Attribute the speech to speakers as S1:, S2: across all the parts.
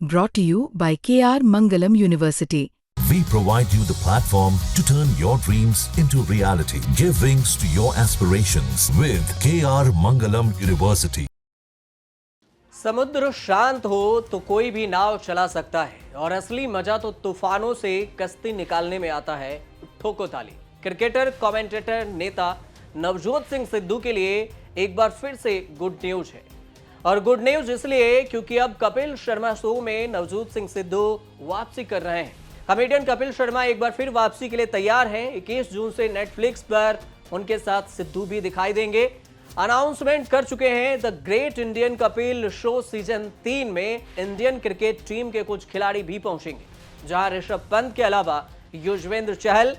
S1: Brought to you by KR Mangalam University.
S2: We provide you the platform to turn your dreams into reality. Give wings to your aspirations with KR Mangalam University.
S3: समुद्र शांत हो तो कोई भी नाव चला सकता है और असली मजा तो तूफानों से कश्ती निकालने में आता है। ठोको ताली। क्रिकेटर, कमेंटेटर, नेता नवजोत सिंह सिद्धू के लिए एक बार फिर से गुड न्यूज है। और गुड न्यूज इसलिए क्योंकि अब कपिल शर्मा शो में नवजोत सिंह सिद्धू वापसी कर रहे हैं। कॉमेडियन कपिल शर्मा एक बार फिर वापसी के लिए तैयार हैं। 21 जून से नेटफ्लिक्स पर उनके साथ सिद्धू भी दिखाई देंगे। अनाउंसमेंट कर चुके हैं। The great Indian Kapil show season 3 में इंडियन क्रिकेट टीम के कुछ खिलाड़ी भी पहुंचेंगे, जहां ऋषभ पंत के अलावा युजवेंद्र चहल,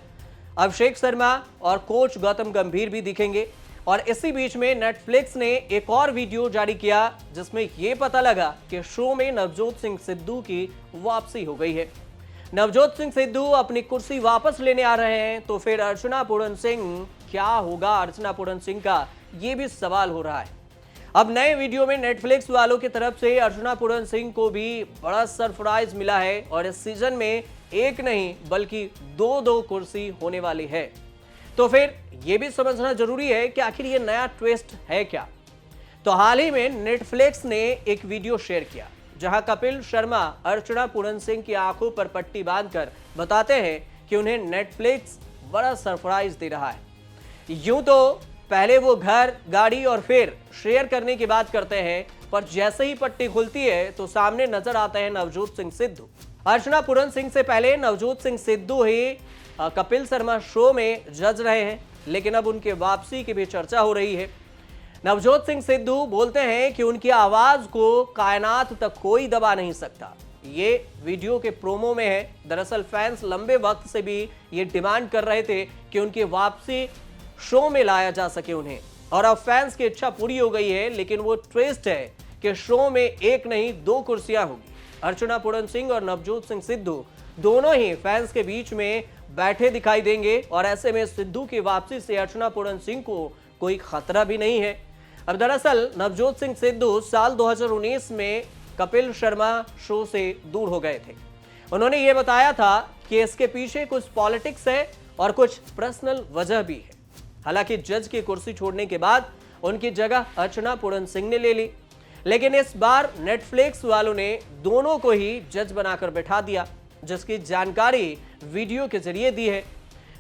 S3: अभिषेक शर्मा और कोच गौतम गंभीर भी दिखेंगे। और इसी बीच में नेटफ्लिक्स ने एक और वीडियो जारी किया जिसमें यह पता लगा कि शो में नवजोत सिंह सिद्धू की वापसी हो गई है। नवजोत सिंह सिद्धू अपनी कुर्सी वापस लेने आ रहे हैं, तो फिर अर्चना पूरन सिंह क्या होगा अर्चना पूरन सिंह का, ये भी सवाल हो रहा है। अब नए वीडियो में नेटफ्लिक्स वालों की तरफ से अर्चना पूरन सिंह को भी बड़ा सरप्राइज मिला है और इस सीजन में एक नहीं बल्कि दो कुर्सी होने वाली है। तो फिर यह भी समझना जरूरी है कि आखिर ये नया ट्विस्ट है क्या। तो हाल ही में नेटफ्लिक्स ने एक वीडियो शेयर किया जहां कपिल शर्मा अर्चना पूरन सिंह की आंखों पर पट्टी बांधकर बताते हैं कि उन्हें नेटफ्लिक्स बड़ा सरप्राइज दे रहा है। यूं तो पहले वो घर, गाड़ी और फिर शेयर करने की बात करते हैं, पर जैसे ही पट्टी खुलती है तो सामने नजर आते हैं नवजोत सिंह सिद्धू। अर्चना पूरन सिंह से पहले नवजोत सिंह सिद्धू ही कपिल शर्मा शो में जज रहे हैं, लेकिन अब उनके वापसी की भी चर्चा हो रही है। नवजोत सिंह सिद्धू बोलते हैं कि उनकी आवाज को कायनात तक कोई दबा नहीं सकता। ये वीडियो के प्रोमो में है। दरअसल फैंस लंबे वक्त से भी ये डिमांड कर रहे थे कि उनकी वापसी शो में लाया जा सके उन्हें, और अब फैंस की इच्छा पूरी हो गई है। लेकिन वो ट्विस्ट है कि शो में एक नहीं दो कुर्सियां होगी। अर्चना पूरन सिंह और नवजोत सिंह सिद्धू दोनों ही फैंस के बीच में बैठे दिखाई देंगे, और ऐसे में सिद्धू की वापसी से अर्चना पूरन सिंह को कोई खतरा भी नहीं है। अब दरअसल नवजोत सिंह सिद्धू साल 2019 में कपिल शर्मा शो से दूर हो गए थे। उन्होंने ये बताया था कि इसके पीछे कुछ पॉलिटिक्स है और कुछ पर्सनल वजह भी है। हालांकि जज की कुर्सी छोड़ने के बाद उनकी जगह अर्चना पूरन सिंह ने ले ली, लेकिन इस बार नेटफ्लिक्स वालों ने दोनों को ही जज बनाकर बैठा दिया, जिसकी जानकारी वीडियो के जरिए दी है।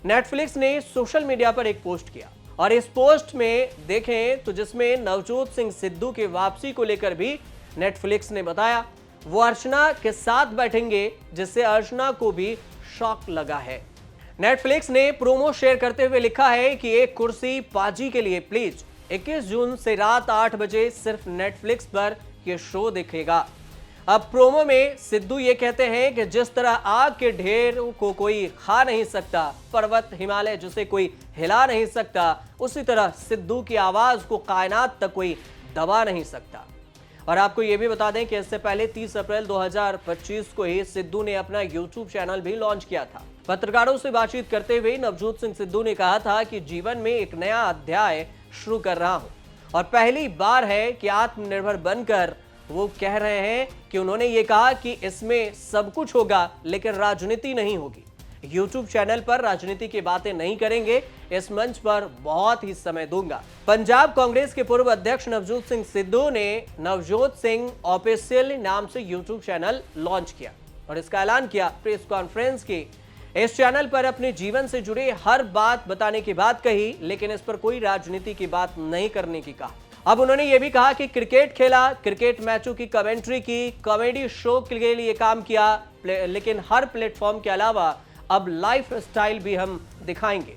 S3: नेटफ्लिक्स ने सोशल मीडिया पर एक पोस्ट किया, और इस पोस्ट में देखें तो जिसमें नवजोत सिंह सिद्धू की वापसी को लेकर भी नेटफ्लिक्स ने बताया वो अर्चना के साथ बैठेंगे, जिससे अर्चना को भी शॉक लगा है। नेटफ्लिक्स ने प्रोमो शेयर करते हुए लिखा है कि एक कुर्सी पाजी के लिए प्लीज। 21 जून से रात 8 बजे सिर्फ नेटफ्लिक्स पर यह शो दिखेगा। अब प्रोमो में सिद्धू ये कहते हैं कि जिस तरह आग के ढेर को कोई खा नहीं सकता, पर्वत हिमालय जिसे कोई हिला नहीं सकता, उसी तरह सिद्धू की आवाज को कायनात तक कोई दबा नहीं सकता। और आपको ये भी बता दें कि इससे पहले 30 अप्रैल 2025 को ही सिद्धू ने अपना YouTube चैनल भी लॉन्च किया था। पत्रकारों से बातचीत करते हुए नवजोत सिंह सिद्धू ने कहा था कि जीवन में एक नया अध्याय शुरू कर रहा हूं, और पहली बार है कि आत्मनिर्भर बनकर वो कह रहे हैं कि उन्होंने ये कहा कि इसमें सब कुछ होगा लेकिन राजनीति नहीं होगी। YouTube चैनल पर राजनीति की बातें नहीं करेंगे, इस मंच पर बहुत ही समय दूंगा। पंजाब कांग्रेस के पूर्व अध्यक्ष नवजोत सिंह सिद्धू ने नवजोत सिंह ऑफिशियल नाम से YouTube चैनल लॉन्च किया और इसका ऐलान किया। प्रेस कॉन्फ्रेंस की इस चैनल पर अपने जीवन से जुड़े हर बात बताने की बात कही, लेकिन इस पर कोई राजनीति की बात नहीं करने की कहा। अब उन्होंने ये भी कहा कि क्रिकेट खेला, क्रिकेट मैचों की कमेंट्री की, कॉमेडी शो के लिए काम किया, लेकिन हर प्लेटफॉर्म के अलावा अब लाइफ स्टाइल भी हम दिखाएंगे।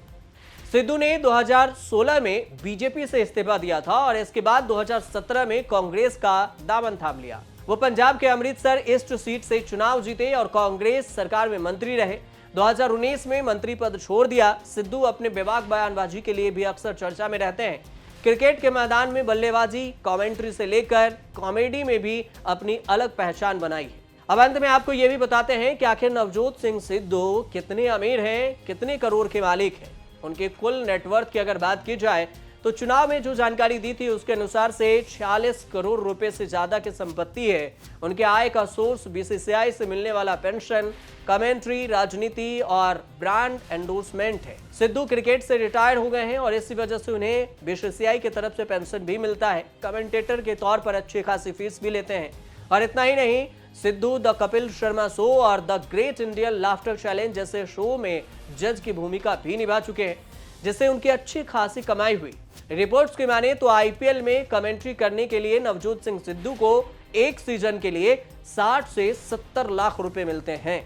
S3: सिद्धू ने 2016 में बीजेपी से इस्तीफा दिया था और इसके बाद 2017 में कांग्रेस का दामन थाम लिया। वो पंजाब के अमृतसर ईस्ट सीट से चुनाव जीते और कांग्रेस सरकार में मंत्री रहे। 2019 में मंत्री पद छोड़ दिया। सिद्धू अपने बेबाक बयानबाजी के लिए भी अक्सर चर्चा में रहते हैं। क्रिकेट के मैदान में बल्लेबाजी, कमेंट्री से लेकर कॉमेडी में भी अपनी अलग पहचान बनाई है। अब अंत में आपको यह भी बताते हैं कि आखिर नवजोत सिंह सिद्धू कितने अमीर हैं, कितने करोड़ के मालिक हैं। उनके कुल नेटवर्थ की अगर बात की जाए तो चुनाव में जो जानकारी दी थी उसके अनुसार से 46 करोड़ रुपए से ज्यादा की संपत्ति है। उनके आय का सोर्स बीसीसीआई से मिलने वाला पेंशन, कमेंट्री, राजनीति और ब्रांड एंडोर्समेंट है। सिद्धू क्रिकेट से रिटायर हो गए हैं और इसी वजह से उन्हें बीसीसीआई की तरफ से पेंशन भी मिलता है। कमेंटेटर के तौर पर अच्छी खासी फीस भी लेते हैं। और इतना ही नहीं, सिद्धू द कपिल शर्मा शो और the great Indian laughter challenge जैसे शो में जज की भूमिका भी निभा चुके हैं, जिससे उनकी अच्छी खासी कमाई हुई। रिपोर्ट्स की माने तो आईपीएल में कमेंट्री करने के लिए नवजोत सिंह सिद्धू को एक सीजन के लिए 60 से 70 लाख रुपए मिलते हैं,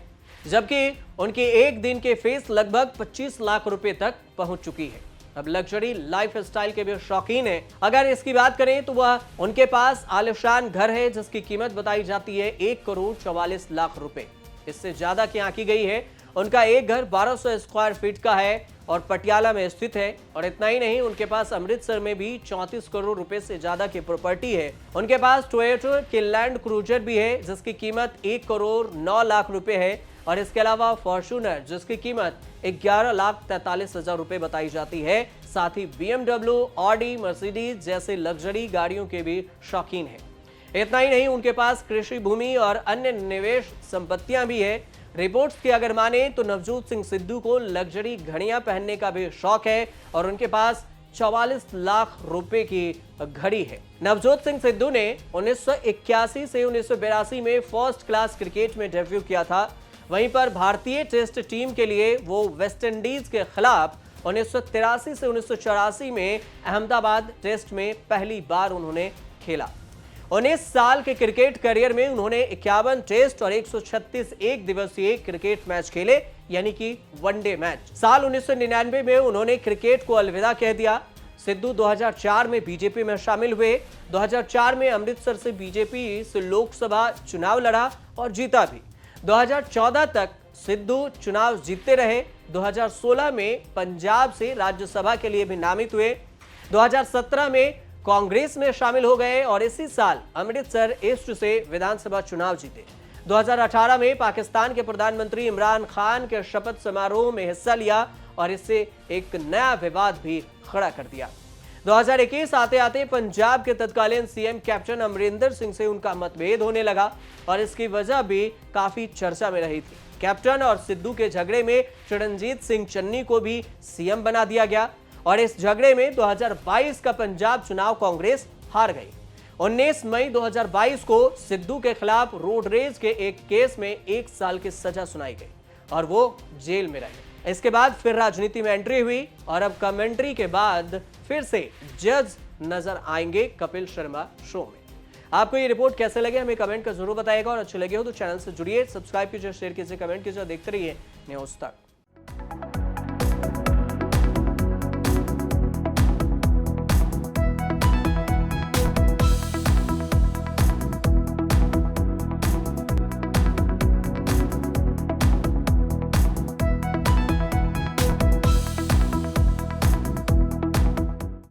S3: जबकि उनकी एक दिन के फीस लगभग 25 लाख रुपए तक पहुंच चुकी है। अब लग्जरी लाइफ स्टाइल के भी शौकीन है। अगर इसकी बात करें तो वह उनके पास आलिशान घर है जिसकी कीमत बताई जाती है 1 करोड़ 44 लाख रुपए। इससे ज्यादा की आंकी गई है। उनका एक घर 1200 स्क्वायर फीट का है और पटियाला में स्थित है। और इतना ही नहीं, उनके पास अमृतसर में भी 34 करोड़ रुपए से ज्यादा की प्रॉपर्टी है। उनके पास टोयोटा की लैंड क्रूजर भी है जिसकी कीमत 1 करोड़ 9 लाख रुपए है। और इसके अलावा फॉर्च्यूनर जिसकी कीमत 11,43,000 रुपए बताई जाती है। साथ ही BMW, ऑडी, मर्सिडीज जैसे लग्जरी गाड़ियों के भी शौकीन है। इतना ही नहीं, उनके पास कृषि भूमि और अन्य निवेश संपत्तियां भी है। रिपोर्ट्स की अगर माने तो नवजोत सिंह सिद्धू को लग्जरी घड़ियां पहनने का भी शौक है और उनके पास 44 लाख रुपए की घड़ी है। नवजोत सिंह सिद्धू ने 1981 से 1982 में फर्स्ट क्लास क्रिकेट में डेब्यू किया था। वहीं पर भारतीय टेस्ट टीम के लिए वो वेस्टइंडीज के खिलाफ 1983 से 1984 में अहमदाबाद टेस्ट में पहली बार उन्होंने खेला। 19 साल के क्रिकेट करियर में उन्होंने 51 टेस्ट और 136 एक दिवसीय क्रिकेट मैच खेले, यानी कि वनडे मैच। साल 1999 में उन्होंने क्रिकेट को अलविदा कह दिया। सिद्धू 2004 में बीजेपी में शामिल हुए। 2004 में अमृतसर से बीजेपी से लोकसभा चुनाव लड़ा और जीता भी। 2014 तक सिद्धू चुनाव जीतते रहे। 2016 में पंजाब से राज्यसभा के लिए भी नामित हुए। 2017 में कांग्रेस में शामिल हो गए और इसी साल अमृतसर ईस्ट से विधानसभा चुनाव जीते। 2018 में पाकिस्तान के प्रधानमंत्री इमरान खान के शपथ समारोह में हिस्सा लिया और इससे एक नया विवाद भी खड़ा कर दिया। 2021 आते आते पंजाब के तत्कालीन सीएम कैप्टन अमरिंदर सिंह से उनका मतभेद होने लगा और इसकी वजह भी काफी चर्चा में रही थी। कैप्टन और सिद्धू के झगड़े में चरणजीत सिंह चन्नी को भी सीएम बना दिया गया और इस झगड़े में 2022 का पंजाब चुनाव कांग्रेस हार गई। 19 मई 2022 को सिद्धू के खिलाफ रोड रेज के एक केस में 1 साल की सजा सुनाई गई और वो जेल में रहे। इसके बाद फिर राजनीति में एंट्री हुई और अब कमेंट्री के बाद फिर से जज नजर आएंगे कपिल शर्मा शो में। आपको ये रिपोर्ट कैसे लगे हमें कमेंट कर जरूर बताइएगा और अच्छे लगे हो तो चैनल से जुड़िए, सब्सक्राइब कीजिए, शेयर कीजिए, कमेंट कीजिए, देखते रहिए न्यूज़ तक।